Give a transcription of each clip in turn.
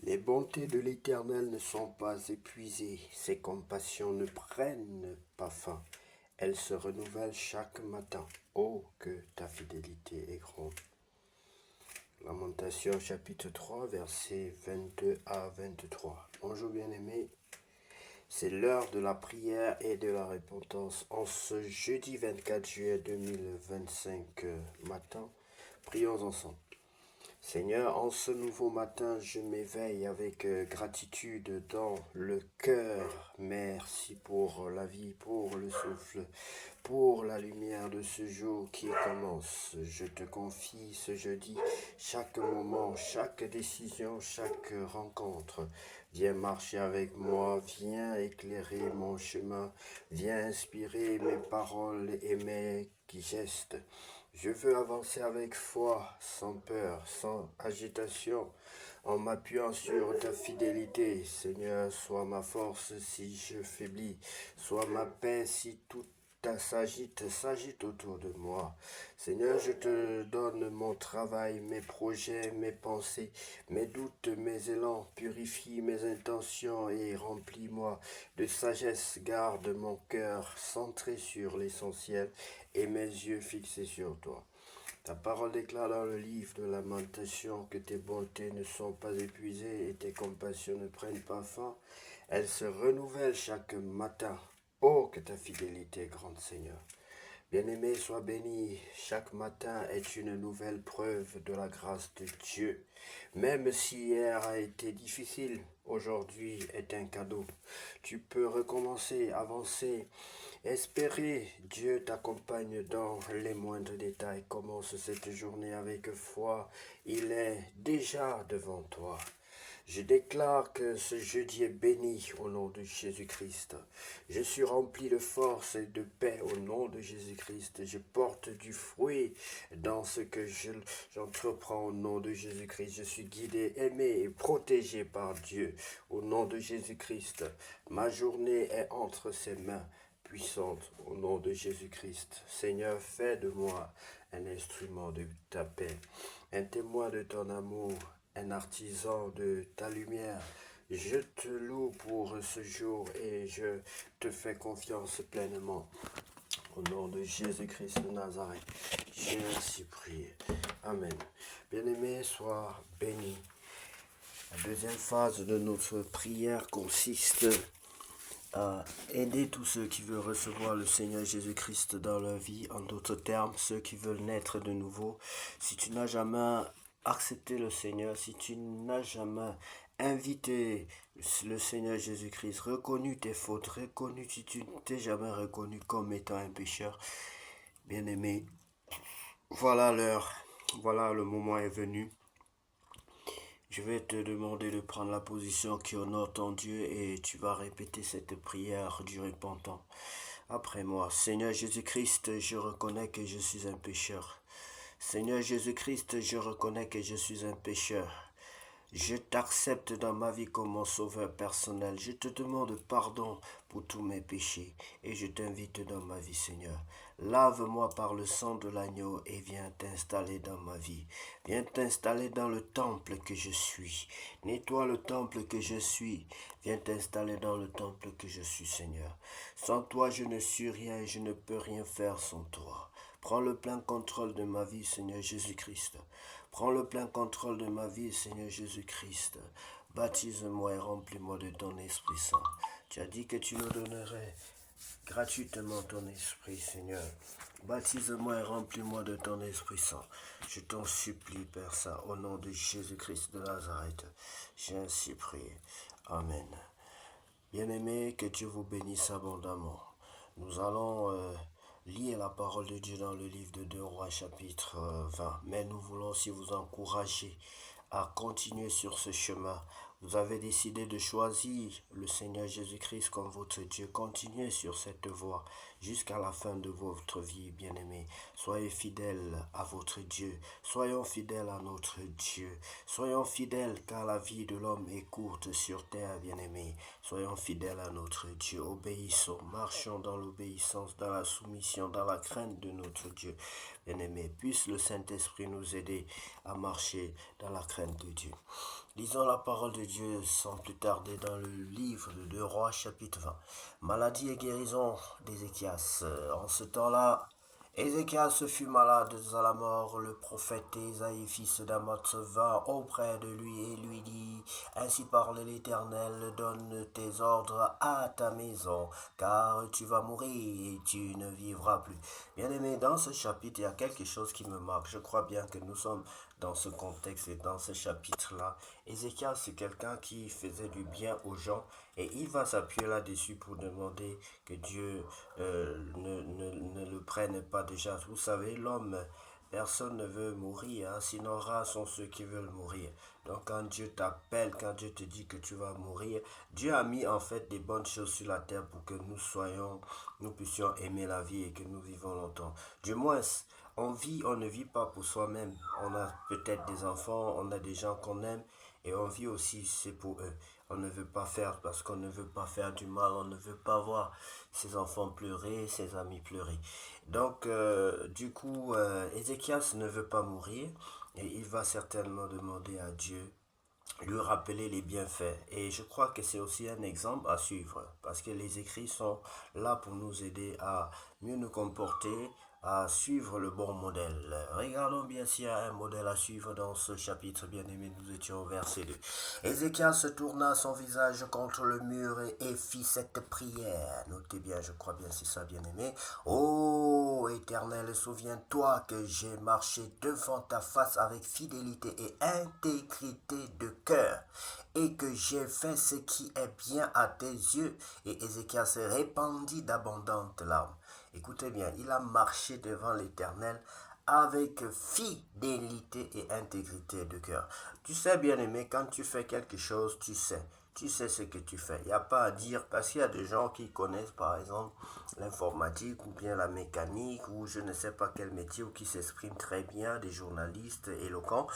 Les bontés de l'Éternel ne sont pas épuisées, ses compassions ne prennent pas fin. Elles se renouvellent chaque matin. Oh, que ta fidélité est grande. Lamentation chapitre 3, versets 22 à 23. Bonjour bien-aimés, c'est l'heure de la prière et de la repentance. En ce jeudi 24 juillet 2025 matin, prions ensemble. Seigneur, en ce nouveau matin, je m'éveille avec gratitude dans le cœur. Merci pour la vie, pour le souffle, pour la lumière de ce jour qui commence. Je te confie ce jeudi chaque moment, chaque décision, chaque rencontre. Viens marcher avec moi, viens éclairer mon chemin, viens inspirer mes paroles et mes gestes. Je veux avancer avec foi, sans peur, sans agitation, en m'appuyant sur ta fidélité. Seigneur, sois ma force si je faiblis, sois ma paix si tout s'agite autour de moi. Seigneur, je te donne mon travail, mes projets, mes pensées, mes doutes, mes élans. Purifie mes intentions et remplis-moi de sagesse. Garde mon cœur centré sur l'essentiel et mes yeux fixés sur toi. Ta parole déclare dans le livre de Lamentation que tes bontés ne sont pas épuisées et tes compassions ne prennent pas fin. Elles se renouvellent chaque matin. Oh, que ta fidélité est grande, Seigneur. Bien-aimé, sois béni. Chaque matin est une nouvelle preuve de la grâce de Dieu. Même si hier a été difficile, aujourd'hui est un cadeau. Tu peux recommencer, avancer, espérer. Dieu t'accompagne dans les moindres détails. Commence cette journée avec foi. Il est déjà devant toi. Je déclare que ce jeudi est béni au nom de Jésus-Christ. Je suis rempli de force et de paix au nom de Jésus-Christ. Je porte du fruit dans ce que j'entreprends au nom de Jésus-Christ. Je suis guidé, aimé et protégé par Dieu au nom de Jésus-Christ. Ma journée est entre ses mains puissantes au nom de Jésus-Christ. Seigneur, fais de moi un instrument de ta paix, un témoin de ton amour, un artisan de ta lumière. Je te loue pour ce jour et je te fais confiance pleinement. Au nom de Jésus-Christ de Nazareth, j'ai ainsi prié. Amen. Bien-aimé, sois béni. La deuxième phase de notre prière consiste à aider tous ceux qui veulent recevoir le Seigneur Jésus-Christ dans leur vie. En d'autres termes, ceux qui veulent naître de nouveau. Si tu n'as jamais accepté le Seigneur, si tu n'as jamais invité le Seigneur Jésus-Christ, reconnu tes fautes, reconnu si tu ne t'es jamais reconnu comme étant un pécheur, bien-aimé, voilà l'heure, voilà le moment est venu. Je vais te demander de prendre la position qui honore ton Dieu et tu vas répéter cette prière du repentant. Après moi, Seigneur Jésus-Christ, je reconnais que je suis un pécheur. Seigneur Jésus-Christ, je reconnais que je suis un pécheur. Je t'accepte dans ma vie comme mon sauveur personnel. Je te demande pardon pour tous mes péchés et je t'invite dans ma vie, Seigneur. Lave-moi par le sang de l'agneau et viens t'installer dans ma vie. Viens t'installer dans le temple que je suis. Nettoie le temple que je suis. Viens t'installer dans le temple que je suis, Seigneur. Sans toi, je ne suis rien et je ne peux rien faire sans toi. Prends le plein contrôle de ma vie, Seigneur Jésus-Christ. Prends le plein contrôle de ma vie, Seigneur Jésus-Christ. Baptise-moi et remplis-moi de ton Esprit Saint. Tu as dit que tu nous donnerais gratuitement ton Esprit, Seigneur. Baptise-moi et remplis-moi de ton Esprit Saint. Je t'en supplie, Père Saint, au nom de Jésus-Christ de Nazareth. J'ai ainsi prié. Amen. Bien-aimés, que Dieu vous bénisse abondamment. Nous allons lire la parole de Dieu dans le livre de 2 Rois chapitre 20. Mais nous voulons aussi vous encourager à continuer sur ce chemin. Vous avez décidé de choisir le Seigneur Jésus-Christ comme votre Dieu. Continuez sur cette voie jusqu'à la fin de votre vie, bien-aimés. Soyez fidèles à votre Dieu. Soyons fidèles à notre Dieu. Soyons fidèles car la vie de l'homme est courte sur terre, bien-aimés. Soyons fidèles à notre Dieu. Obéissons, marchons dans l'obéissance, dans la soumission, dans la crainte de notre Dieu. Bien-aimés, puisse le Saint-Esprit nous aider à marcher dans la crainte de Dieu. Lisons la parole de Dieu sans plus tarder dans le livre de 2 Rois chapitre 20. Maladie et guérison d'Ézéchias. En ce temps-là, Ézéchias fut malade à la mort. Le prophète Ésaïe, fils d'Amoz, vint auprès de lui et lui dit, ainsi parle l'Éternel, donne tes ordres à ta maison, car tu vas mourir et tu ne vivras plus. Bien-aimé, dans ce chapitre, il y a quelque chose qui me marque. Je crois bien que nous sommes dans ce contexte et dans ce chapitre-là. Ézéchias, c'est quelqu'un qui faisait du bien aux gens et il va s'appuyer là-dessus pour demander que Dieu ne le prenne pas déjà. Vous savez, l'homme, personne ne veut mourir, hein, sinon rares sont ceux qui veulent mourir. Donc quand Dieu t'appelle, quand Dieu te dit que tu vas mourir, Dieu a mis en fait des bonnes choses sur la terre pour que nous puissions aimer la vie et que nous vivons longtemps. Du moins, on ne vit pas pour soi-même. On a peut-être des enfants, on a des gens qu'on aime et on vit aussi, c'est pour eux. On ne veut pas faire parce qu'on ne veut pas faire du mal, on ne veut pas voir ses enfants pleurer, ses amis pleurer. Donc, Ézéchias ne veut pas mourir et il va certainement demander à Dieu lui rappeler les bienfaits. Et je crois que c'est aussi un exemple à suivre parce que les écrits sont là pour nous aider à mieux nous comporter, à suivre le bon modèle. Regardons bien s'il y a un modèle à suivre dans ce chapitre bien-aimé. Nous étions au verset 2. Ézéchias se tourna son visage contre le mur et fit cette prière. Notez bien, je crois bien, c'est ça bien-aimé. Ô Éternel, souviens-toi que j'ai marché devant ta face avec fidélité et intégrité de cœur, et que j'ai fait ce qui est bien à tes yeux. Et Ézéchias répandit d'abondantes larmes. Écoutez bien, il a marché devant l'Éternel avec fidélité et intégrité de cœur. Tu sais, bien-aimé, quand tu fais quelque chose, tu sais. Tu sais ce que tu fais. Il n'y a pas à dire, parce qu'il y a des gens qui connaissent, par exemple, l'informatique ou bien la mécanique ou je ne sais pas quel métier ou qui s'expriment très bien, des journalistes éloquents.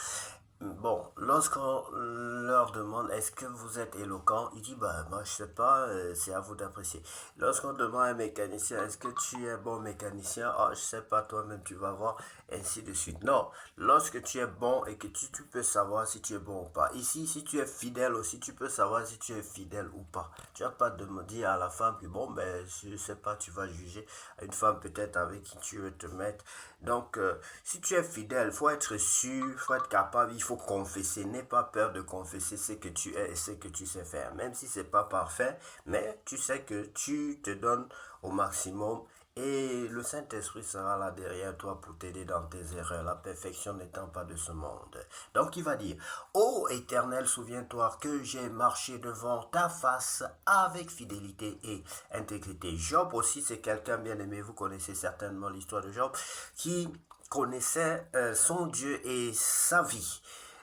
Bon, lorsqu'on leur demande est-ce que vous êtes éloquent, il dit bah moi je sais pas, c'est à vous d'apprécier. Lorsqu'on demande à un mécanicien est-ce que tu es un bon mécanicien, ah je sais pas, toi-même tu vas voir, ainsi de suite. Non, lorsque tu es bon et que tu peux savoir si tu es bon ou pas. Ici, si tu es fidèle aussi, tu peux savoir si tu es fidèle ou pas. Tu vas pas de me dire à la femme que bon ben je sais pas, tu vas juger une femme peut-être avec qui tu veux te mettre. Donc si tu es fidèle, il faut être sûr, il faut être capable, il faut confesser. N'aie pas peur de confesser ce que tu es et ce que tu sais faire. Même si c'est pas parfait, mais tu sais que tu te donnes au maximum et le Saint-Esprit sera là derrière toi pour t'aider dans tes erreurs, la perfection n'étant pas de ce monde. Donc il va dire, ô Éternel, souviens-toi que j'ai marché devant ta face avec fidélité et intégrité. Job aussi, c'est quelqu'un bien aimé, vous connaissez certainement l'histoire de Job, qui connaissait son Dieu et sa vie.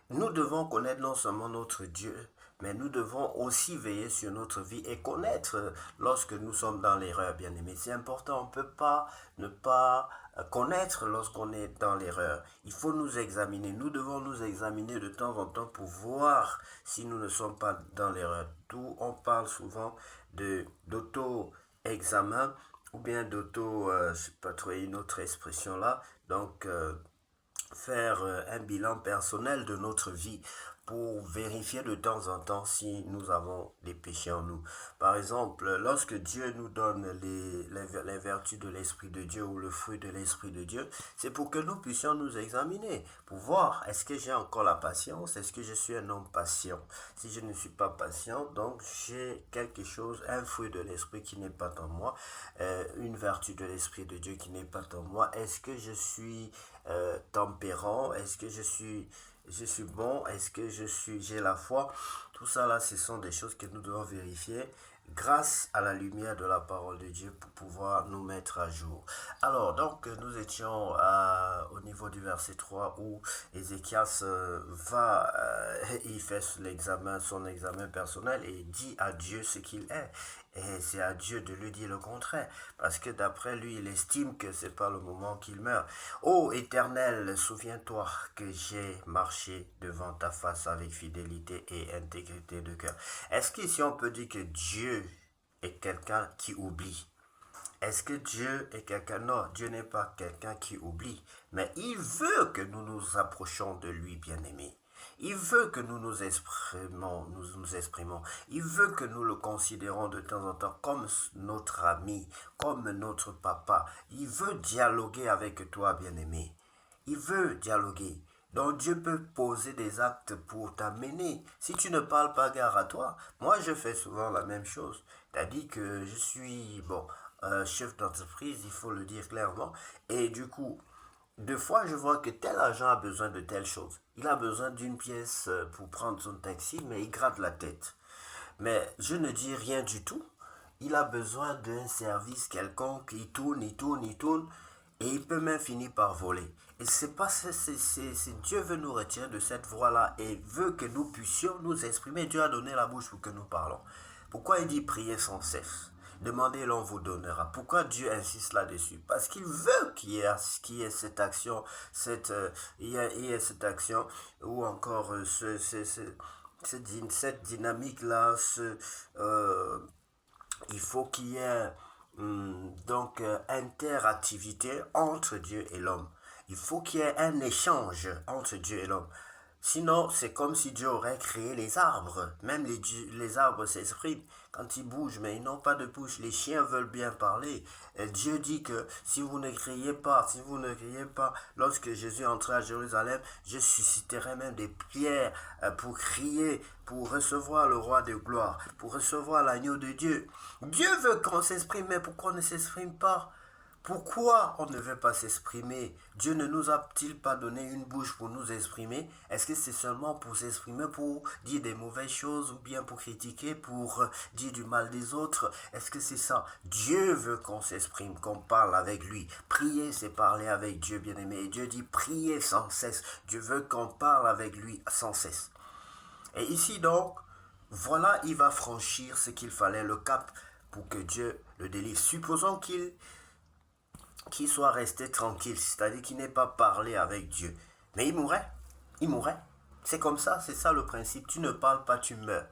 Nous devons connaître non seulement notre Dieu, mais nous devons aussi veiller sur notre vie et connaître lorsque nous sommes dans l'erreur, bien aimé. C'est important, on ne peut pas ne pas connaître lorsqu'on est dans l'erreur. Il faut nous examiner, nous devons nous examiner de temps en temps pour voir si nous ne sommes pas dans l'erreur. D'où on parle souvent d'auto-examen ou bien je ne sais pas trouver une autre expression là, donc faire un bilan personnel de notre vie pour vérifier de temps en temps si nous avons des péchés en nous. Par exemple, lorsque Dieu nous donne les vertus de l'Esprit de Dieu ou le fruit de l'Esprit de Dieu, c'est pour que nous puissions nous examiner, pour voir est-ce que j'ai encore la patience, est-ce que je suis un homme patient. Si je ne suis pas patient, donc j'ai quelque chose, un fruit de l'Esprit qui n'est pas en moi, une vertu de l'Esprit de Dieu qui n'est pas en moi. Est-ce que je suis tempérant, est-ce que je suis bon, est-ce que j'ai la foi. Tout ça là, ce sont des choses que nous devons vérifier grâce à la lumière de la parole de Dieu pour pouvoir nous mettre à jour. Alors, donc, nous étions au niveau du verset 3 où Ézéchias il fait son examen personnel et dit à Dieu ce qu'il est. Et c'est à Dieu de lui dire le contraire. Parce que d'après lui, il estime que c'est pas le moment qu'il meurt. Ô Éternel, souviens-toi que j'ai marché devant ta face avec fidélité et intégrité de cœur. Est-ce qu'ici on peut dire que Dieu est quelqu'un qui oublie? Est-ce que Dieu est quelqu'un? Non, Dieu n'est pas quelqu'un qui oublie. Mais il veut que nous nous approchions de lui, bien-aimé. Il veut que nous nous exprimons. Il veut que nous le considérons de temps en temps comme notre ami, comme notre papa. Il veut dialoguer avec toi, bien-aimé. Il veut dialoguer. Donc Dieu peut poser des actes pour t'amener. Si tu ne parles pas, gare à toi. Moi, je fais souvent la même chose. C'est-à-dire que je suis, chef d'entreprise, il faut le dire clairement. Et du coup, deux fois, je vois que tel agent a besoin de telle chose. Il a besoin d'une pièce pour prendre son taxi, mais il gratte la tête. Mais je ne dis rien du tout. Il a besoin d'un service quelconque. Il tourne, il tourne, il tourne. Et il peut même finir par voler. Et c'est pas c'est Dieu veut nous retirer de cette voie-là et veut que nous puissions nous exprimer. Dieu a donné la bouche pour que nous parlons. Pourquoi il dit prier sans cesse? Demandez et l'on vous donnera. Pourquoi Dieu insiste là-dessus? Parce qu'il veut qu'il y ait cette action, il y ait cette action, ou encore cette dynamique-là, il faut qu'il y ait donc interactivité entre Dieu et l'homme. Il faut qu'il y ait un échange entre Dieu et l'homme. Sinon, c'est comme si Dieu aurait créé les arbres. Même les arbres s'expriment quand ils bougent, mais ils n'ont pas de bouche. Les chiens veulent bien parler. Et Dieu dit que si vous ne criez pas, lorsque Jésus entrait à Jérusalem, je susciterai même des pierres pour crier, pour recevoir le roi de gloire, pour recevoir l'agneau de Dieu. Dieu veut qu'on s'exprime, mais pourquoi on ne s'exprime pas? Pourquoi on ne veut pas s'exprimer? Dieu ne nous a-t-il pas donné une bouche pour nous exprimer? Est-ce que c'est seulement pour s'exprimer, pour dire des mauvaises choses ou bien pour critiquer, pour dire du mal des autres? Est-ce que c'est ça? Dieu veut qu'on s'exprime, qu'on parle avec lui. Prier, c'est parler avec Dieu, bien-aimé. Et Dieu dit prier sans cesse. Dieu veut qu'on parle avec lui sans cesse. Et ici donc, voilà, il va franchir ce qu'il fallait, le cap pour que Dieu le délivre. Supposons qu'il soit resté tranquille, c'est-à-dire qu'il n'ait pas parlé avec Dieu. Mais il mourrait. Il mourrait. C'est comme ça, c'est ça le principe. Tu ne parles pas, tu meurs.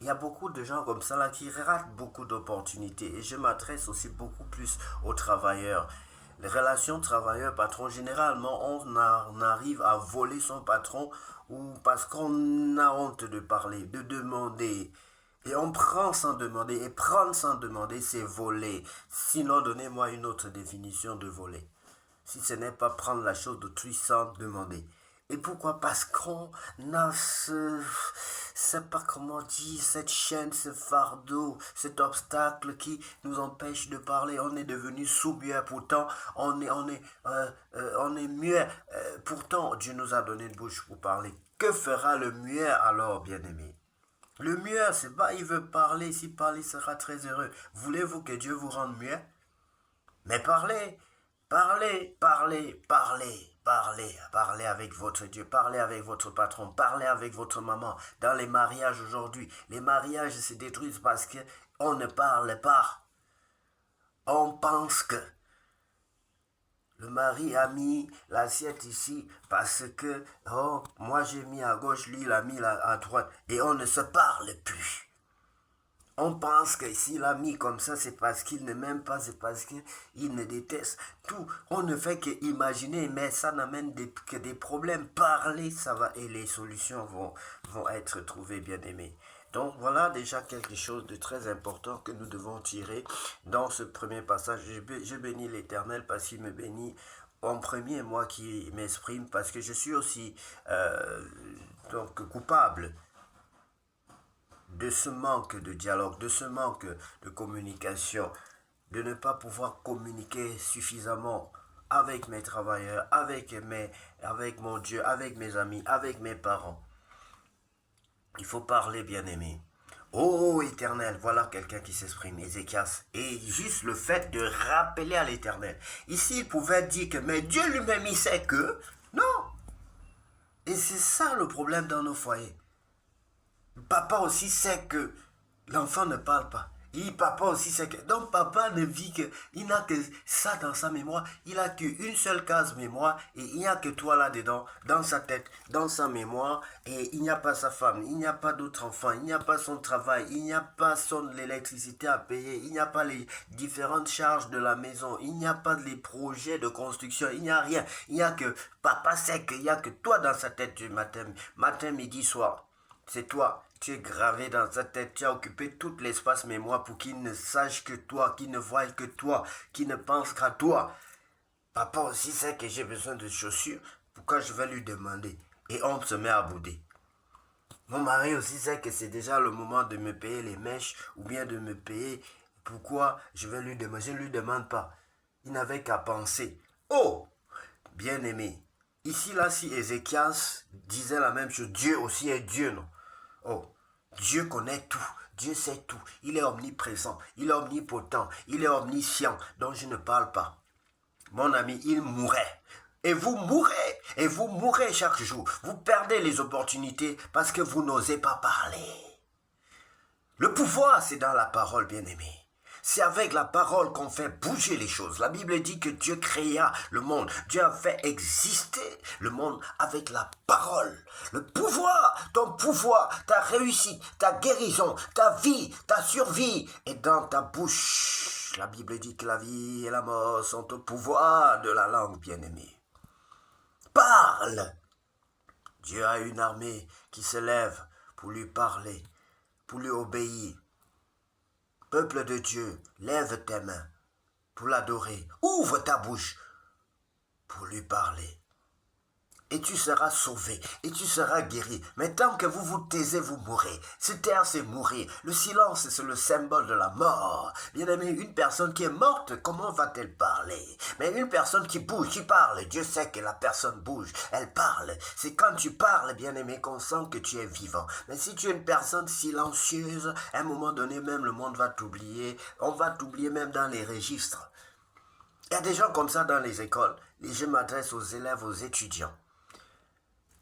Il y a beaucoup de gens comme ça là qui ratent beaucoup d'opportunités. Et je m'adresse aussi beaucoup plus aux travailleurs. Les relations travailleur-patron, généralement, on arrive à voler son patron ou parce qu'on a honte de parler, de demander. Et on prend sans demander. Et prendre sans demander, c'est voler. Sinon, donnez-moi une autre définition de voler. Si ce n'est pas prendre la chose d'autrui sans demander. Et pourquoi? Parce qu'on a c'est pas comment dire, cette chaîne, ce fardeau, cet obstacle qui nous empêche de parler. On est devenu sourd-muet, pourtant on est muet. Pourtant, Dieu nous a donné une bouche pour parler. Que fera le muet alors, bien-aimé? Le muet, c'est pas, il veut parler. S'il parle, il sera très heureux. Voulez-vous que Dieu vous rende muet? Mais parlez, parlez, parlez, parlez. Parlez avec votre Dieu, parlez avec votre patron, parlez avec votre maman. Dans les mariages aujourd'hui, les mariages se détruisent parce qu'on ne parle pas. On pense que le mari a mis l'assiette ici parce que, oh, moi j'ai mis à gauche, lui il a mis à droite. Et on ne se parle plus. On pense que s'il a mis comme ça, c'est parce qu'il ne m'aime pas, c'est parce qu'il me déteste. Tout, on ne fait qu'imaginer, mais ça n'amène que des problèmes. Parler, ça va, et les solutions vont être trouvées, bien aimés. Donc voilà déjà quelque chose de très important que nous devons tirer dans ce premier passage. Je bénis l'Éternel parce qu'il me bénit en premier, moi qui m'exprime, parce que je suis aussi donc coupable de ce manque de dialogue, de ce manque de communication, de ne pas pouvoir communiquer suffisamment avec mes travailleurs, avec mon Dieu, avec mes amis, avec mes parents. Il faut parler, bien-aimé. Oh Éternel, voilà quelqu'un qui s'exprime, Ézéchias. Et juste le fait de rappeler à l'Éternel. Ici, il pouvait dire que, mais Dieu lui-même, il sait que. Non. Et c'est ça le problème dans nos foyers. Papa aussi sait que l'enfant ne parle pas. Papa aussi, c'est que... Donc, papa ne vit que... Il n'a que ça dans sa mémoire. Il a qu'une seule case mémoire. Et il n'y a que toi là-dedans, dans sa tête, dans sa mémoire. Et il n'y a pas sa femme, il n'y a pas d'autres enfants, il n'y a pas son travail, il n'y a pas l'électricité à payer, il n'y a pas les différentes charges de la maison, il n'y a pas les projets de construction, il n'y a rien. Il n'y a que papa sait qu'il n'y a que toi dans sa tête du matin, midi, soir. C'est toi. Tu es gravé dans sa tête, tu as occupé tout l'espace mémoire pour qu'il ne sache que toi, qu'il ne voie que toi, qu'il ne pense qu'à toi. Papa aussi sait que j'ai besoin de chaussures, pourquoi je vais lui demander? Et on se met à bouder. Mon mari aussi sait que c'est déjà le moment de me payer les mèches ou bien de me payer. Pourquoi je vais lui demander? Je ne lui demande pas. Il n'avait qu'à penser. Oh, bien-aimé, ici là, si Ézéchias disait la même chose, Dieu aussi est Dieu, non? Oh, Dieu connaît tout, Dieu sait tout, il est omniprésent, il est omnipotent, il est omniscient, donc je ne parle pas. Mon ami, il mourrait. Et vous mourrez chaque jour. Vous perdez les opportunités parce que vous n'osez pas parler. Le pouvoir, c'est dans la parole, bien-aimé. C'est avec la parole qu'on fait bouger les choses. La Bible dit que Dieu créa le monde. Dieu a fait exister le monde avec la parole. Le pouvoir, ton pouvoir, ta réussite, ta guérison, ta vie, ta survie est dans ta bouche. La Bible dit que la vie et la mort sont au pouvoir de la langue, bien-aimée. Parle! Dieu a une armée qui se lève pour lui parler, pour lui obéir. Peuple de Dieu, lève tes mains pour l'adorer. Ouvre ta bouche pour lui parler. Et tu seras sauvé, et tu seras guéri. Mais tant que vous vous taisez, vous mourrez. Se taire, c'est mourir. Le silence, c'est le symbole de la mort. Bien aimé, une personne qui est morte, comment va-t-elle parler? Mais une personne qui bouge, qui parle, Dieu sait que la personne bouge, elle parle. C'est quand tu parles, bien aimé, qu'on sent que tu es vivant. Mais si tu es une personne silencieuse, à un moment donné, même le monde va t'oublier. On va t'oublier même dans les registres. Il y a des gens comme ça dans les écoles. Et je m'adresse aux élèves, aux étudiants,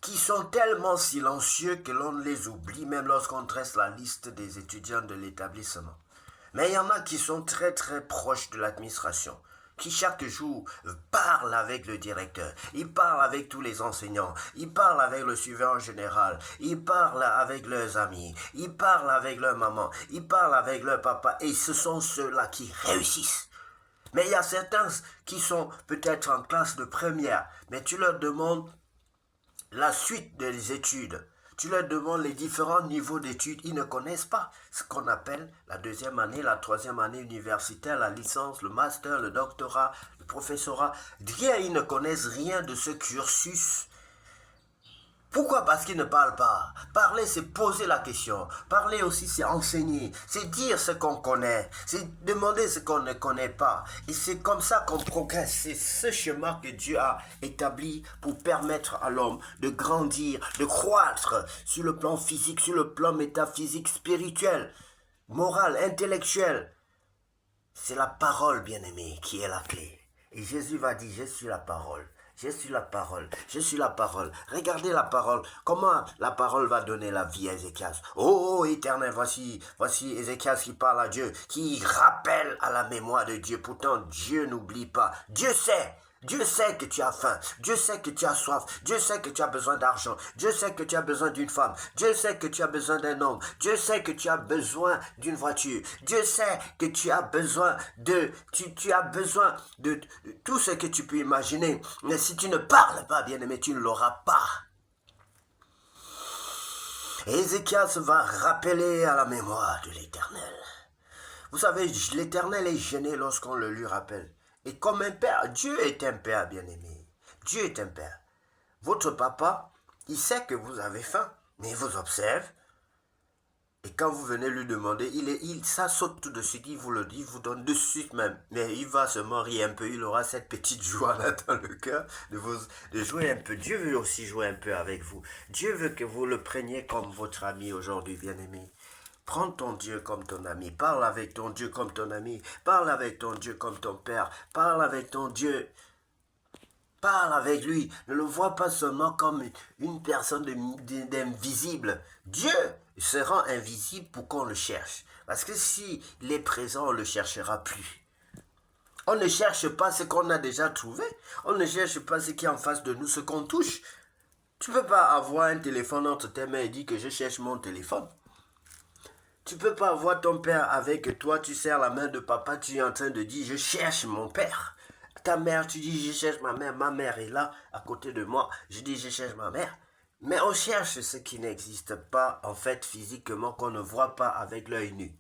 qui sont tellement silencieux que l'on les oublie même lorsqu'on dresse la liste des étudiants de l'établissement. Mais il y en a qui sont très très proches de l'administration, qui chaque jour parlent avec le directeur, ils parlent avec tous les enseignants, ils parlent avec le suivant général, ils parlent avec leurs amis, ils parlent avec leur maman, ils parlent avec leur papa, et ce sont ceux-là qui réussissent. Mais il y a certains qui sont peut-être en classe de première, mais tu leur demandes la suite des études. Tu leur demandes les différents niveaux d'études, ils ne connaissent pas ce qu'on appelle la deuxième année, la troisième année universitaire, la licence, le master, le doctorat, le professorat. Rien, ils ne connaissent rien de ce cursus. Pourquoi? Parce qu'ils ne parlent pas. Parler, c'est poser la question. Parler aussi, c'est enseigner. C'est dire ce qu'on connaît. C'est demander ce qu'on ne connaît pas. Et c'est comme ça qu'on progresse. C'est ce chemin que Dieu a établi pour permettre à l'homme de grandir, de croître sur le plan physique, sur le plan métaphysique, spirituel, moral, intellectuel. C'est la parole, bien-aimée, qui est la clé. Et Jésus va dire, je suis la parole. Je suis la parole, je suis la parole. Regardez la parole. Comment la parole va donner la vie à Ézéchias? Oh, éternel, voici Ézéchias qui parle à Dieu, qui rappelle à la mémoire de Dieu. Pourtant, Dieu n'oublie pas. Dieu sait que tu as faim, Dieu sait que tu as soif, Dieu sait que tu as besoin d'argent, Dieu sait que tu as besoin d'une femme, Dieu sait que tu as besoin d'un homme, Dieu sait que tu as besoin d'une voiture, Dieu sait que tu as besoin tu as besoin de tout ce que tu peux imaginer. Mais si tu ne parles pas, bien-aimé, tu ne l'auras pas. Et Ézéchias va rappeler à la mémoire de l'Éternel. Vous savez, l'Éternel est gêné lorsqu'on le lui rappelle. Et comme un père, Dieu est un père, bien-aimé. Dieu est un père. Votre papa, il sait que vous avez faim, mais il vous observe. Et quand vous venez lui demander, ça saute tout de suite, il vous le dit, il vous donne de suite même. Mais il va se marier un peu, il aura cette petite joie là dans le cœur de jouer un peu. Dieu veut aussi jouer un peu avec vous. Dieu veut que vous le preniez comme votre ami aujourd'hui, bien-aimé. Prends ton Dieu comme ton ami, parle avec ton Dieu comme ton ami, parle avec ton Dieu comme ton Père, parle avec ton Dieu, parle avec lui, ne le vois pas seulement comme une personne d'invisible. Dieu se rend invisible pour qu'on le cherche. Parce que s'il est présent, on ne le cherchera plus. On ne cherche pas ce qu'on a déjà trouvé. On ne cherche pas ce qui est en face de nous, ce qu'on touche. Tu ne peux pas avoir un téléphone entre tes mains et dire que je cherche mon téléphone. Tu ne peux pas avoir ton père avec toi, tu serres la main de papa, tu es en train de dire je cherche mon père. Ta mère, tu dis je cherche ma mère est là à côté de moi, je dis je cherche ma mère. Mais on cherche ce qui n'existe pas en fait physiquement, qu'on ne voit pas avec l'œil nu.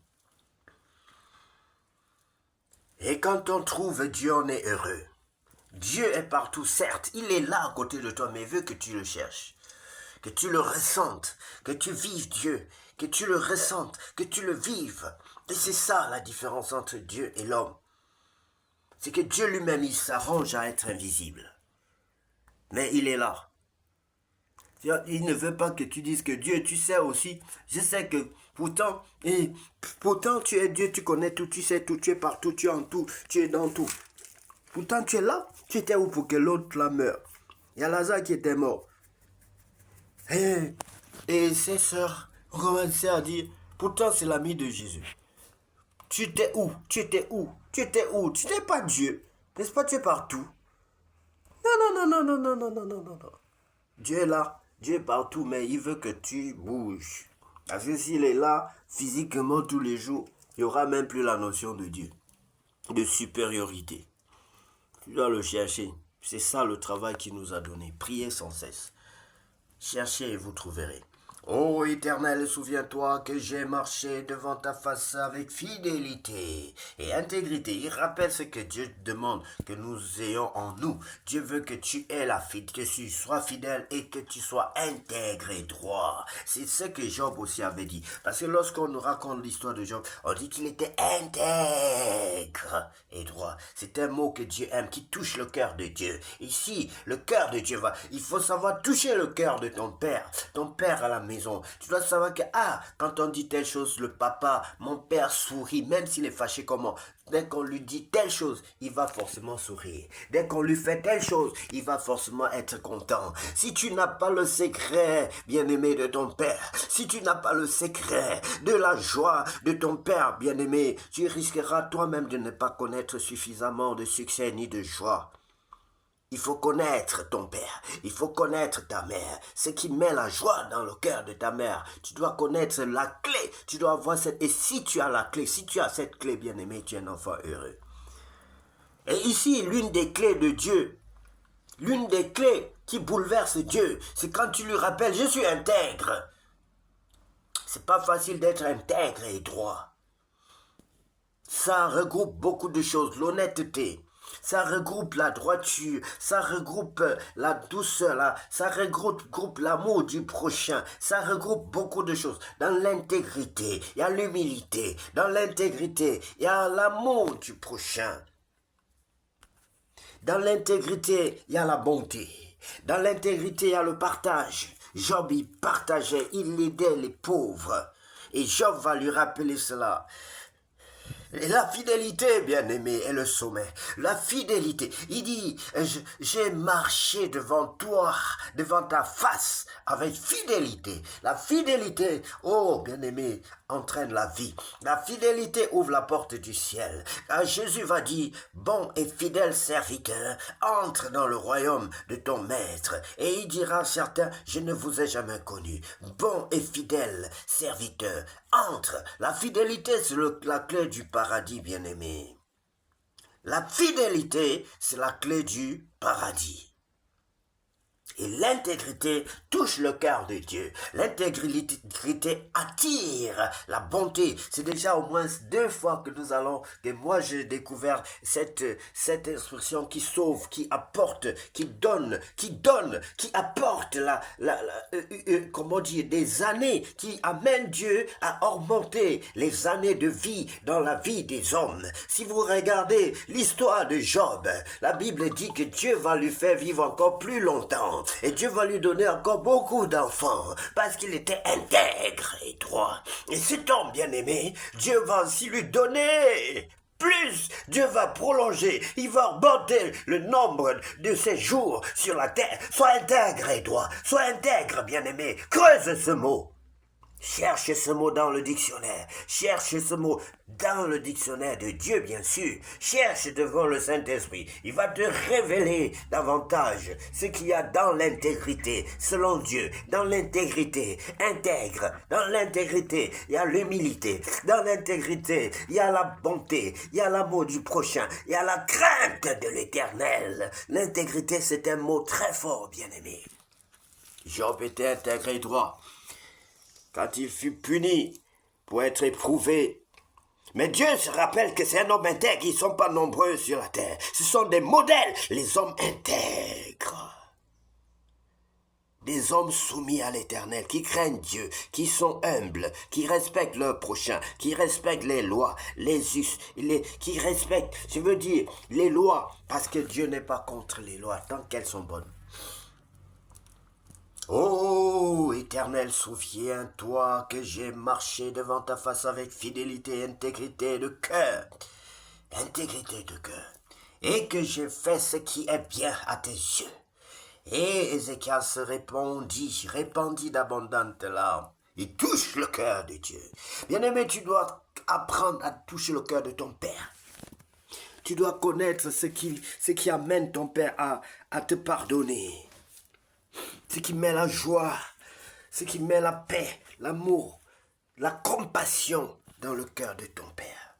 Et quand on trouve Dieu, on est heureux. Dieu est partout, certes, il est là à côté de toi, mais il veut que tu le cherches, que tu le ressentes, que tu vives Dieu, que tu le ressentes, que tu le vives. Et c'est ça la différence entre Dieu et l'homme. C'est que Dieu lui-même, il s'arrange à être invisible. Mais il est là. Il ne veut pas que tu dises que Dieu, tu sais aussi, je sais que pourtant tu es Dieu, tu connais tout, tu sais tout, tu es partout, tu es en tout, tu es dans tout. Pourtant tu es là, tu étais où pour que l'autre là meure? Il y a Lazare qui était mort. Et ses sœurs ont commencé à dire, pourtant c'est l'ami de Jésus. Tu étais où? Tu étais où? Tu étais où? Tu n'es pas Dieu. N'est-ce pas, tu es partout? Non. Dieu est là. Dieu est partout, mais il veut que tu bouges. Parce que s'il est là, physiquement, tous les jours, il n'y aura même plus la notion de Dieu, de supériorité. Tu dois le chercher. C'est ça le travail qu'il nous a donné. Priez sans cesse. Cherchez et vous trouverez. Ô Éternel, souviens-toi que j'ai marché devant ta face avec fidélité et intégrité. Il rappelle ce que Dieu demande que nous ayons en nous. Dieu veut que tu aies que tu sois fidèle et que tu sois intègre et droit. C'est ce que Job aussi avait dit. Parce que lorsqu'on nous raconte l'histoire de Job, on dit qu'il était intègre et droit. C'est un mot que Dieu aime, qui touche le cœur de Dieu. Ici, le cœur de Dieu il faut savoir toucher le cœur de ton père à la maison. Tu dois savoir que, quand on dit telle chose, le papa, mon père sourit, même s'il est fâché comment. Dès qu'on lui dit telle chose, il va forcément sourire. Dès qu'on lui fait telle chose, il va forcément être content. Si tu n'as pas le secret, bien-aimé, de ton père, si tu n'as pas le secret de la joie de ton père, bien-aimé, tu risqueras toi-même de ne pas connaître suffisamment de succès ni de joie. Il faut connaître ton père, il faut connaître ta mère, ce qui met la joie dans le cœur de ta mère. Tu dois connaître la clé, tu dois avoir cette... Et si tu as la clé, si tu as cette clé, bien-aimé, tu es un enfant heureux. Et ici, l'une des clés de Dieu, l'une des clés qui bouleverse Dieu, c'est quand tu lui rappelles, je suis intègre. C'est pas facile d'être intègre et droit. Ça regroupe beaucoup de choses, l'honnêteté. Ça regroupe la droiture, ça regroupe la douceur, ça regroupe l'amour du prochain, ça regroupe beaucoup de choses. Dans l'intégrité, il y a l'humilité. Dans l'intégrité, il y a l'amour du prochain. Dans l'intégrité, il y a la bonté. Dans l'intégrité, il y a le partage. Job, il partageait, il aidait les pauvres. Et Job va lui rappeler cela. Et la fidélité, bien-aimé, est le sommet. La fidélité. Il dit, j'ai marché devant toi, devant ta face, avec fidélité. La fidélité, oh, bien-aimé, entraîne la vie. La fidélité ouvre la porte du ciel. Car Jésus va dire, bon et fidèle serviteur, entre dans le royaume de ton maître. Et il dira à certains, je ne vous ai jamais connu. Bon et fidèle serviteur, entre. La fidélité, c'est la clé du paradis, bien-aimé. La fidélité, c'est la clé du paradis. Et l'intégrité touche le cœur de Dieu. L'intégrité attire la bonté. C'est déjà au moins 2 fois que moi j'ai découvert cette expression qui sauve, qui apporte, qui donne, qui apporte comment dire, des années, qui amène Dieu à augmenter les années de vie dans la vie des hommes. Si vous regardez l'histoire de Job, la Bible dit que Dieu va lui faire vivre encore plus longtemps. Et Dieu va lui donner encore beaucoup d'enfants parce qu'il était intègre et droit. Et cet homme bien-aimé, Dieu va aussi lui donner plus. Dieu va prolonger, il va augmenter le nombre de ses jours sur la terre. Sois intègre et droit, sois intègre bien-aimé. Creuse ce mot. Cherche ce mot dans le dictionnaire. Cherche ce mot dans le dictionnaire de Dieu, bien sûr. Cherche devant le Saint-Esprit. Il va te révéler davantage ce qu'il y a dans l'intégrité, selon Dieu. Dans l'intégrité, intègre. Dans l'intégrité, il y a l'humilité. Dans l'intégrité, il y a la bonté. Il y a l'amour du prochain. Il y a la crainte de l'Éternel. L'intégrité, c'est un mot très fort, bien-aimé. Job était intègre et droit quand il fut puni pour être éprouvé. Mais Dieu se rappelle que c'est un homme intègre, ils ne sont pas nombreux sur la terre. Ce sont des modèles, les hommes intègres. Des hommes soumis à l'Éternel, qui craignent Dieu, qui sont humbles, qui respectent leur prochain, qui respectent les lois, qui respectent, je veux dire, les lois, parce que Dieu n'est pas contre les lois, tant qu'elles sont bonnes. Ô Éternel, souviens-toi que j'ai marché devant ta face avec fidélité et intégrité de cœur. Intégrité de cœur. Et que j'ai fait ce qui est bien à tes yeux. Et Ézéchias répandit d'abondantes larmes. Il touche le cœur de Dieu. Bien-aimé, tu dois apprendre à toucher le cœur de ton Père. Tu dois connaître ce qui amène ton Père à te pardonner. Ce qui met la joie, ce qui met la paix, l'amour, la compassion dans le cœur de ton Père.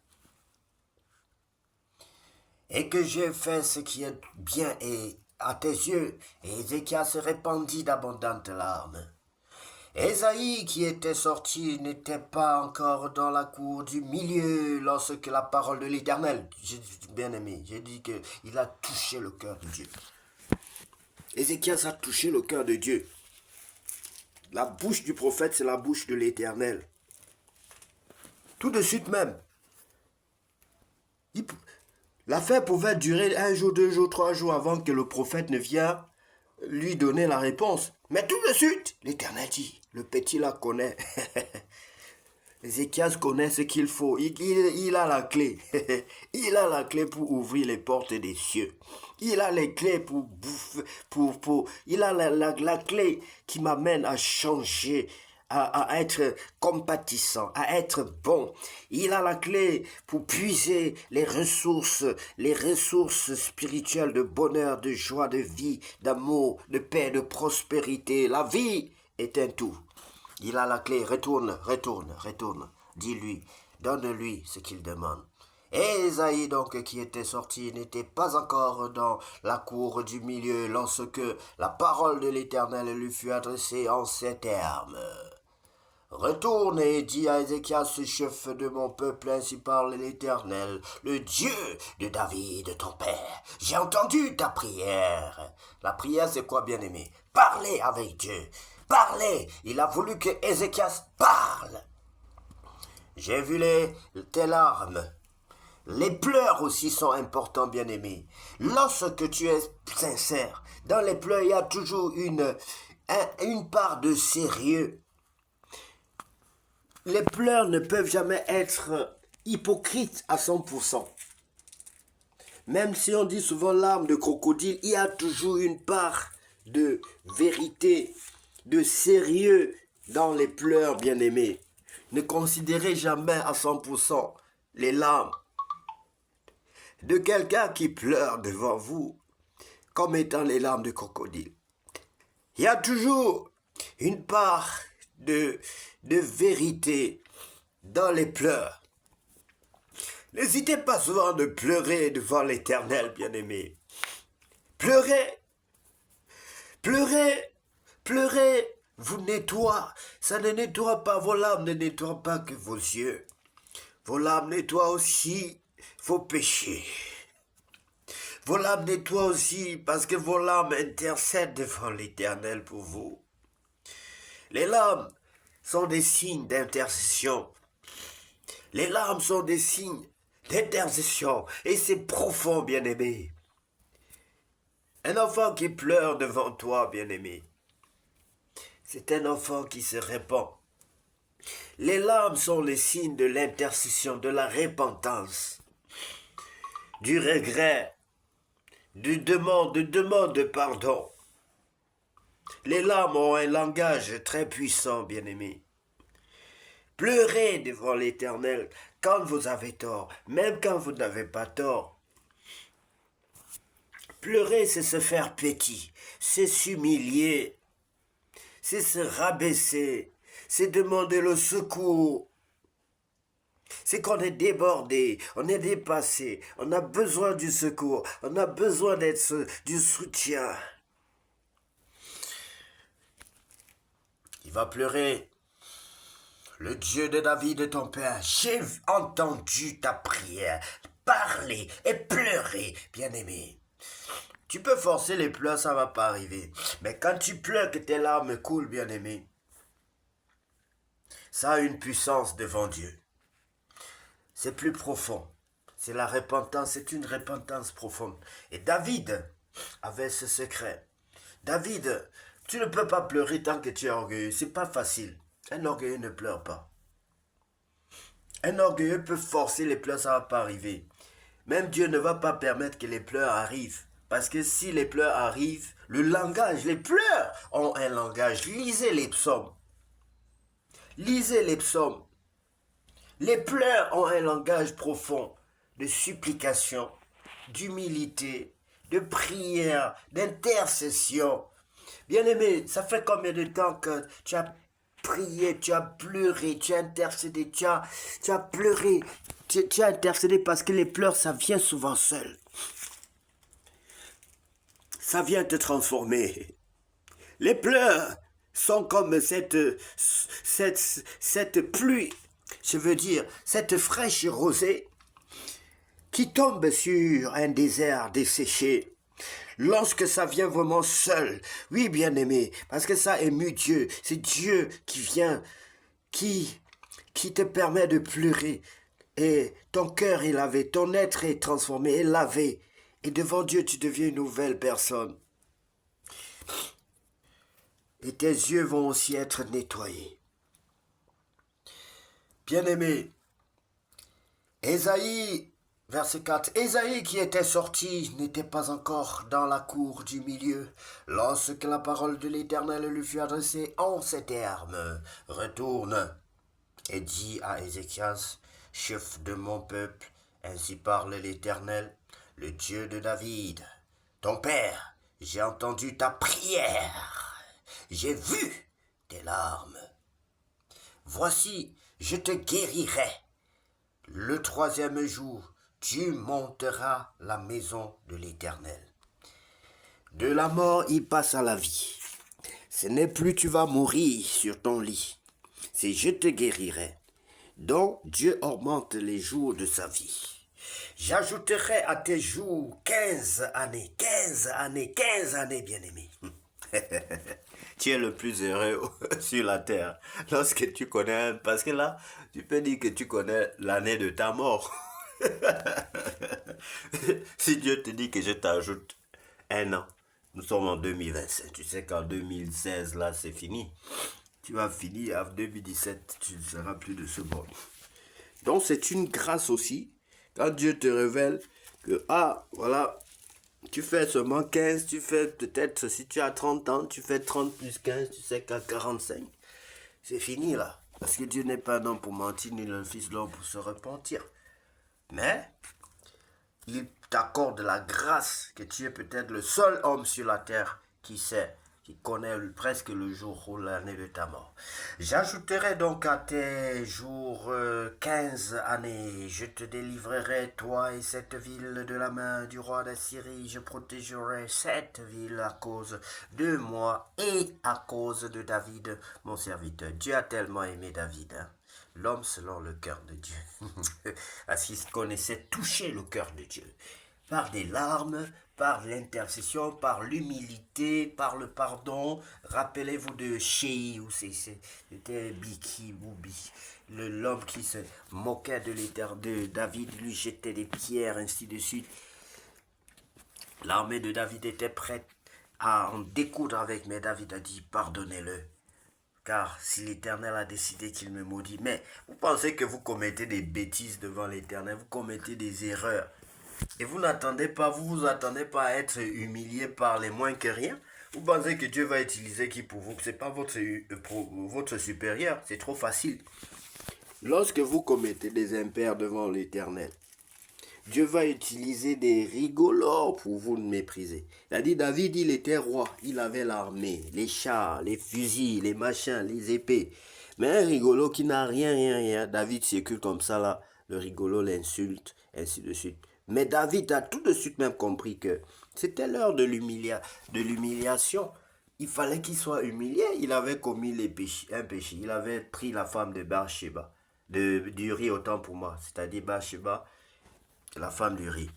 Et que j'ai fait ce qui est bien et à tes yeux, et Ézéchias se répandit d'abondantes larmes. Ésaïe qui était sorti n'était pas encore dans la cour du milieu lorsque la parole de l'Éternel, bien aimé, j'ai dit qu'il a touché le cœur de Dieu. Ézéchias a touché le cœur de Dieu. La bouche du prophète, c'est la bouche de l'Éternel. Tout de suite même. L'affaire pouvait durer 1 jour, 2 jours, 3 jours avant que le prophète ne vienne lui donner la réponse. Mais tout de suite, l'Éternel dit, le petit la connaît. Ézéchias connaît ce qu'il faut. Il a la clé. Il a la clé pour ouvrir les portes des cieux. Il a les clés pour bouffer. Il a la clé qui m'amène à changer, à être compatissant, à être bon. Il a la clé pour puiser les ressources spirituelles de bonheur, de joie, de vie, d'amour, de paix, de prospérité. La vie est un tout. Il a la clé, retourne. Dis-lui, donne-lui ce qu'il demande. Et Ésaïe donc qui était sorti n'était pas encore dans la cour du milieu lorsque la parole de l'Éternel lui fut adressée en ces termes. Retourne et dis à Ézéchias, chef de mon peuple, ainsi parle l'Éternel, le Dieu de David, ton père. J'ai entendu ta prière. La prière, c'est quoi, bien-aimé? Parler avec Dieu. Parler. Il a voulu que Ézéchias parle. J'ai vu tes larmes. Les pleurs aussi sont importants, bien-aimé. Lorsque tu es sincère, dans les pleurs, il y a toujours une part de sérieux. Les pleurs ne peuvent jamais être hypocrites à 100%. Même si on dit souvent larmes de crocodile, il y a toujours une part de vérité, de sérieux dans les pleurs, bien-aimés. Ne considérez jamais à 100% les larmes de quelqu'un qui pleure devant vous comme étant les larmes de crocodile. Il y a toujours une part de vérité dans les pleurs. N'hésitez pas souvent de pleurer devant l'Éternel, bien-aimé. Pleurez vous nettoie. Ça ne nettoie pas, vos larmes ne nettoient pas que vos yeux. Vos larmes nettoient aussi vos péchés. Vos larmes nettoient aussi parce que vos larmes intercèdent devant l'Éternel pour vous. Les larmes sont des signes d'intercession. Les larmes sont des signes d'intercession. Et c'est profond, bien-aimé. Un enfant qui pleure devant toi, bien-aimé, c'est un enfant qui se répand. Les larmes sont les signes de l'intercession, de la repentance, du regret, de demande de pardon. Les larmes ont un langage très puissant, bien-aimé. Pleurez devant l'Éternel quand vous avez tort, même quand vous n'avez pas tort. Pleurer, c'est se faire petit, c'est s'humilier, c'est se rabaisser, c'est demander le secours. C'est qu'on est débordé, on est dépassé, on a besoin du secours, on a besoin du soutien. Il va pleurer. Le Dieu de David, ton père, j'ai entendu ta prière, parler et pleurer, bien-aimé. Tu peux forcer les pleurs, ça ne va pas arriver. Mais quand tu pleures, que tes larmes coulent, bien-aimé, ça a une puissance devant Dieu. C'est plus profond. C'est la repentance, c'est une repentance profonde. Et David avait ce secret. David, tu ne peux pas pleurer tant que tu es orgueilleux. C'est pas facile. Un orgueilleux ne pleure pas. Un orgueilleux peut forcer les pleurs, ça ne va pas arriver. Même Dieu ne va pas permettre que les pleurs arrivent. Parce que si les pleurs arrivent, le langage, les pleurs ont un langage. Lisez les psaumes. Lisez les psaumes. Les pleurs ont un langage profond de supplication, d'humilité, de prière, d'intercession. Bien-aimé, ça fait combien de temps que tu as prié, tu as pleuré, tu as intercédé, tu as pleuré, tu as intercédé parce que les pleurs, ça vient souvent seul. Ça vient te transformer. Les pleurs sont comme cette pluie, je veux dire, cette fraîche rosée qui tombe sur un désert desséché. Lorsque ça vient vraiment seul, oui bien-aimé, parce que ça émue Dieu, c'est Dieu qui vient, qui te permet de pleurer. Et ton cœur est lavé, ton être est transformé, est lavé. Et devant Dieu, tu deviens une nouvelle personne. Et tes yeux vont aussi être nettoyés. Bien-aimé, Ésaïe, verset 4, Ésaïe qui était sorti n'était pas encore dans la cour du milieu, lorsque la parole de l'Éternel lui fut adressée en ces termes. Retourne et dis à Ézéchias, chef de mon peuple, ainsi parle l'Éternel, le Dieu de David, ton père, j'ai entendu ta prière, j'ai vu tes larmes. Voici, je te guérirai. Le troisième jour, tu monteras la maison de l'Éternel. De la mort, il passe à la vie. Ce n'est plus tu vas mourir sur ton lit, c'est je te guérirai. Donc Dieu augmente les jours de sa vie. J'ajouterai à tes jours 15 années, 15 années, 15 années, bien-aimé. Tu es le plus heureux sur la terre lorsque tu connais, parce que là, tu peux dire que tu connais l'année de ta mort. Si Dieu te dit que je t'ajoute un an, nous sommes en 2025, tu sais qu'en 2016, là, c'est fini. Tu vas finir en 2017, tu ne seras plus de ce monde. Donc, c'est une grâce aussi, quand Dieu te révèle que, voilà, tu fais seulement 15, tu fais peut-être, si tu as 30 ans, tu fais 30 plus 15, tu sais qu'à 45, c'est fini là. Parce que Dieu n'est pas un homme pour mentir, ni le fils de l'homme pour se repentir. Mais, il t'accorde la grâce que tu es peut-être le seul homme sur la terre qui sait, qui connaît presque le jour ou l'année de ta mort. J'ajouterai donc à tes jours 15 années. Je te délivrerai, toi et cette ville, de la main du roi d'Assyrie. Je protégerai cette ville à cause de moi et à cause de David, mon serviteur. Dieu a tellement aimé David, hein? L'homme selon le cœur de Dieu. Parce qu'il connaissait toucher le cœur de Dieu. Par des larmes, par l'intercession, par l'humilité, par le pardon. Rappelez-vous de Shei, où c'était Biki Boubi, l'homme qui se moquait de David, lui jetait des pierres, ainsi de suite. L'armée de David était prête à en découdre avec, mais David a dit, pardonnez-le. Car si l'Éternel a décidé qu'il me maudit, mais vous pensez que vous commettez des bêtises devant l'Éternel, vous commettez des erreurs. Et vous vous attendez pas à être humilié par les moins que rien. Vous pensez que Dieu va utiliser qui pour vous? Ce n'est pas votre supérieur, c'est trop facile. Lorsque vous commettez des impairs devant l'Éternel, Dieu va utiliser des rigolos pour vous mépriser. Il a dit, David, il était roi. Il avait l'armée, les chars, les fusils, les machins, les épées. Mais un rigolo qui n'a rien. David circule comme ça là. Le rigolo l'insulte, ainsi de suite. Mais David a tout de suite même compris que c'était l'heure de l'humiliation. Il fallait qu'il soit humilié. Il avait commis un péché. Il avait pris la femme de Bathsheba, d'Uri autant pour moi, c'est-à-dire Bathsheba, la femme d'Uri.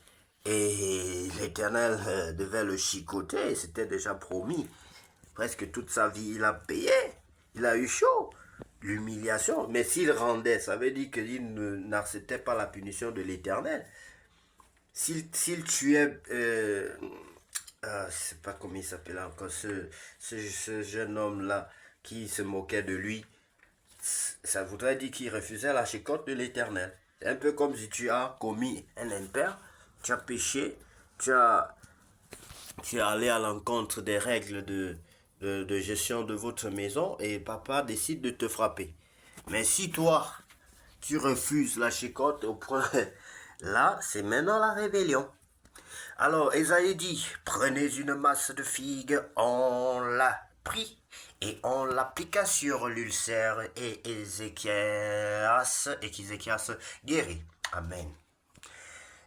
Et l'Éternel devait le chicoter, c'était déjà promis. Presque toute sa vie, il a payé. Il a eu chaud. L'humiliation. Mais s'il rendait, ça veut dire qu'il n'acceptait pas la punition de l'Éternel. S'il tuait, je ne sais pas comment il s'appelait encore, ce jeune homme-là qui se moquait de lui, ça voudrait dire qu'il refusait la chicote de l'Éternel. C'est un peu comme si tu as commis un impair, tu as péché, tu es allé à l'encontre des règles de gestion de votre maison et papa décide de te frapper. Mais si toi, tu refuses la chicote au point, là, c'est maintenant la rébellion. Alors, Ésaïe dit, prenez une masse de figues, on la prit et on l'appliqua sur l'ulcère et Ézéchias guérit. Amen.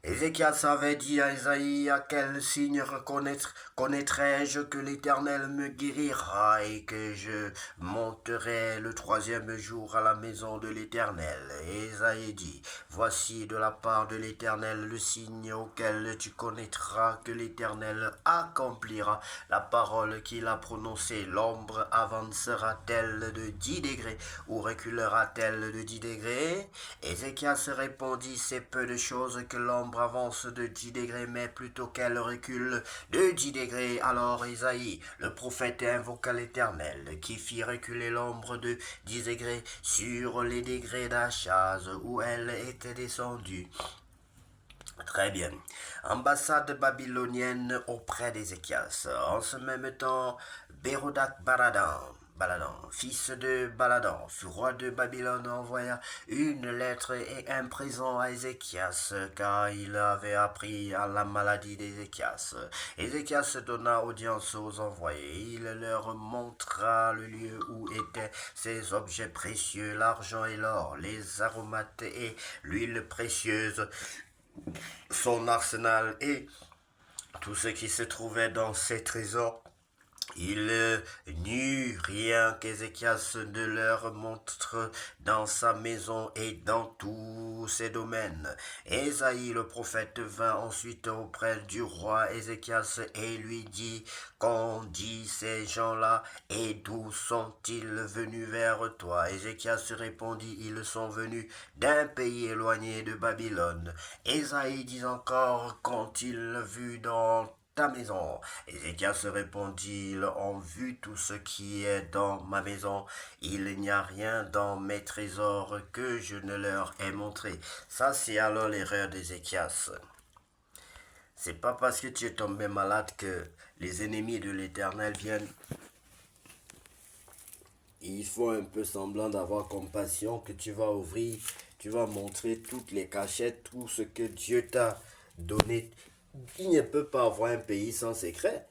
Ézéchias avait dit à Isaïe, à quel signe connaîtrai-je que l'Éternel me guérira et que je monterai le troisième jour à la maison de l'Éternel. Isaïe dit, voici de la part de l'Éternel le signe auquel tu connaîtras que l'Éternel accomplira la parole qu'il a prononcée. L'ombre avancera-t-elle de 10 degrés ou reculera-t-elle de 10 degrés? Ézéchias répondit, c'est peu de choses que l'ombre avance de 10 degrés, mais plutôt qu'elle recule de 10 degrés. Alors Isaïe, le prophète, invoqua l'Éternel, qui fit reculer l'ombre de 10 degrés sur les degrés d'Achaz, où elle était descendue. Très bien. Ambassade babylonienne auprès d'Ézéchias. En ce même temps, Bérodac Baladan, fils de Baladan, roi de Babylone, envoya une lettre et un présent à Ézéchias, car il avait appris à la maladie d'Ézéchias. Ézéchias donna audience aux envoyés. Il leur montra le lieu où étaient ses objets précieux, l'argent et l'or, les aromates et l'huile précieuse, son arsenal et tout ce qui se trouvait dans ses trésors. Il n'eut rien qu'Ézéchias ne leur montre dans sa maison et dans tous ses domaines. Ésaïe le prophète vint ensuite auprès du roi Ézéchias et lui dit, qu'ont dit ces gens-là et d'où sont-ils venus vers toi? Ézéchias répondit, ils sont venus d'un pays éloigné de Babylone. Ésaïe dit encore, qu'ont-ils vu dans ta maison? Ézéchias répondit, ils ont vu tout ce qui est dans ma maison. Il n'y a rien dans mes trésors que je ne leur ai montré. Ça, c'est alors l'erreur d'Ézéchias. C'est pas parce que tu es tombé malade que les ennemis de l'Éternel viennent. Il faut un peu semblant d'avoir compassion que tu vas ouvrir, tu vas montrer toutes les cachettes, tout ce que Dieu t'a donné. Il ne peut pas avoir un pays sans secret.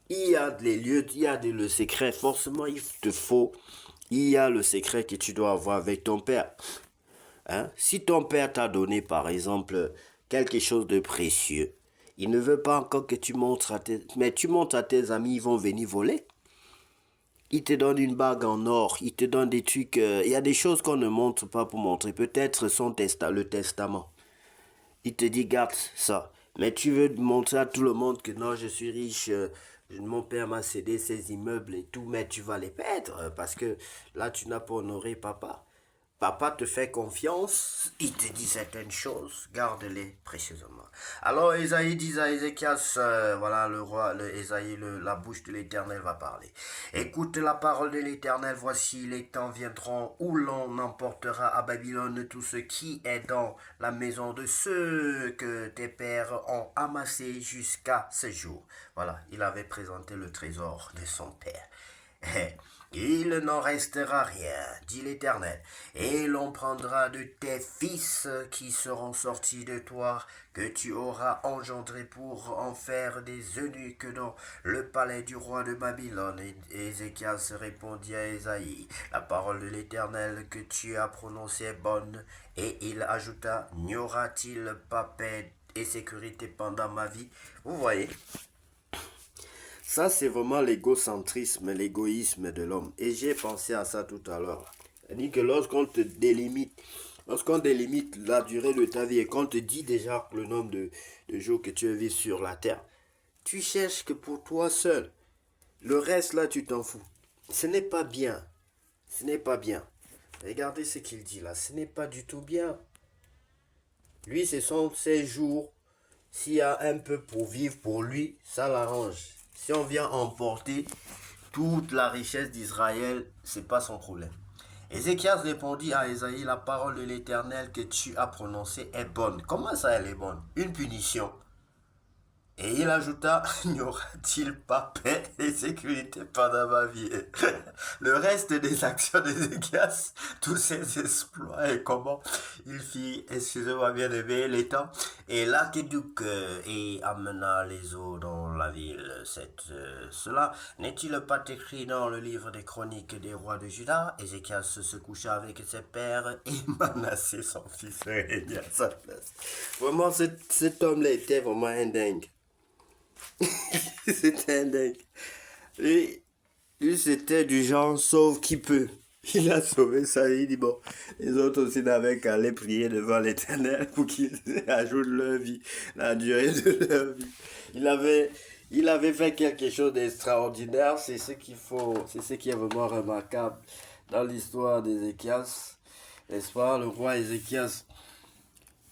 Il y a les lieux, il y a le secret. Forcément, il y a le secret que tu dois avoir avec ton père. Hein? Si ton père t'a donné, par exemple, quelque chose de précieux, il ne veut pas encore que tu montres mais tu montres à tes amis, ils vont venir voler. Il te donne une bague en or, il te donne des trucs. Il y a des choses qu'on ne montre pas pour montrer. Peut-être le testament. Il te dit, garde ça. Mais tu veux montrer à tout le monde que non, je suis riche, mon père m'a cédé ses immeubles et tout, mais tu vas les perdre parce que là, tu n'as pas honoré papa. Papa te fait confiance, il te dit certaines choses, garde-les précieusement. Alors Ésaïe dit à Ézéchias, voilà le roi, Ésaïe, la bouche de l'Éternel va parler. Écoute la parole de l'Éternel, voici les temps viendront où l'on emportera à Babylone tout ce qui est dans la maison de ceux que tes pères ont amassé jusqu'à ce jour. Voilà, il avait présenté le trésor de son père. Il n'en restera rien, dit l'Éternel, et l'on prendra de tes fils qui seront sortis de toi, que tu auras engendrés pour en faire des eunuques dans le palais du roi de Babylone. Et Ézéchias répondit à Ésaïe, la parole de l'Éternel que tu as prononcée est bonne. Et il ajouta, n'y aura-t-il pas paix et sécurité pendant ma vie? Vous voyez, ça, c'est vraiment l'égocentrisme, l'égoïsme de l'homme. Et j'ai pensé à ça tout à l'heure. C'est-à-dire que lorsqu'on délimite la durée de ta vie et qu'on te dit déjà le nombre de jours que tu vis sur la terre, tu cherches que pour toi seul. Le reste, là, tu t'en fous. Ce n'est pas bien. Ce n'est pas bien. Regardez ce qu'il dit là. Ce n'est pas du tout bien. Lui, ce sont ses jours. S'il y a un peu pour vivre pour lui, ça l'arrange. Si on vient emporter toute la richesse d'Israël, c'est pas son problème. Ézéchias répondit à Ésaïe, la parole de l'Éternel que tu as prononcée est bonne. Comment ça elle est bonne? Une punition. Et il ajouta, n'y aura-t-il pas paix et sécurité pendant ma vie? Le reste des actions d'Ézéchias, tous ses exploits et comment il fit, excusez-moi bien aimé, les temps, et l'aqueduc et amena les eaux dans la ville. Cela n'est-il pas écrit dans le livre des chroniques des rois de Juda? Ézéchias se coucha avec ses pères et Manassé son fils régna à sa place. Vraiment, cet homme-là était vraiment un dingue. C'était un dingue. Et lui, c'était du genre sauve qui peut. Il a sauvé ça. Il dit bon, les autres aussi n'avaient qu'à aller prier devant l'Éternel pour qu'il ajoute leur vie, la durée de leur vie. Il avait fait quelque chose d'extraordinaire. C'est ce qu'il faut, c'est ce qui est vraiment remarquable dans l'histoire d'Ézéchias. N'est-ce pas? Le roi Ézéchias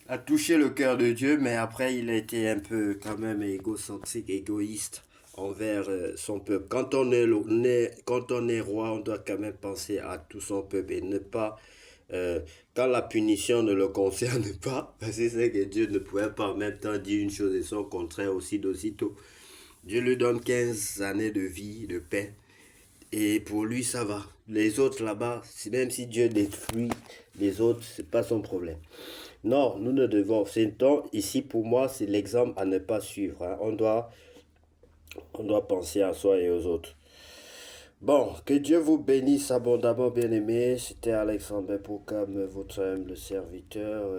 a touché le cœur de Dieu, mais après il a été un peu quand même égocentrique, égoïste envers son peuple. Quand on est roi, on doit quand même penser à tout son peuple et ne pas, quand la punition ne le concerne pas, parce que c'est que Dieu ne pouvait pas en même temps dire une chose et son contraire aussi d'aussitôt. Dieu lui donne 15 années de vie, de paix, et pour lui ça va. Les autres là-bas, même si Dieu détruit les autres, c'est pas son problème. Non, nous ne devons. C'est donc ici pour moi, c'est l'exemple à ne pas suivre. Hein. On doit penser à soi et aux autres. Bon, que Dieu vous bénisse abondamment, bien-aimés. C'était Alexandre Poucam, votre humble serviteur.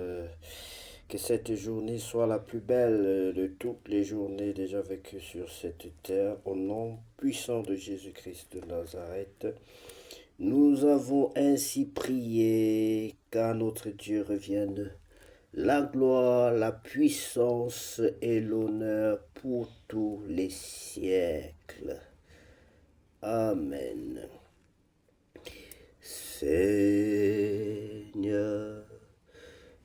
Que cette journée soit la plus belle de toutes les journées déjà vécues sur cette terre. Au nom puissant de Jésus-Christ de Nazareth. Nous avons ainsi prié qu'à notre Dieu revienne la gloire, la puissance et l'honneur pour tous les siècles. Amen. Seigneur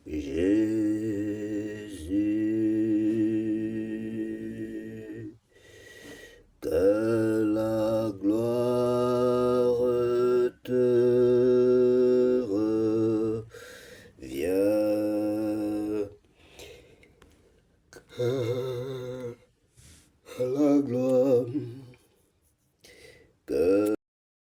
Jésus, que la gloire te revienne. Que la gloire que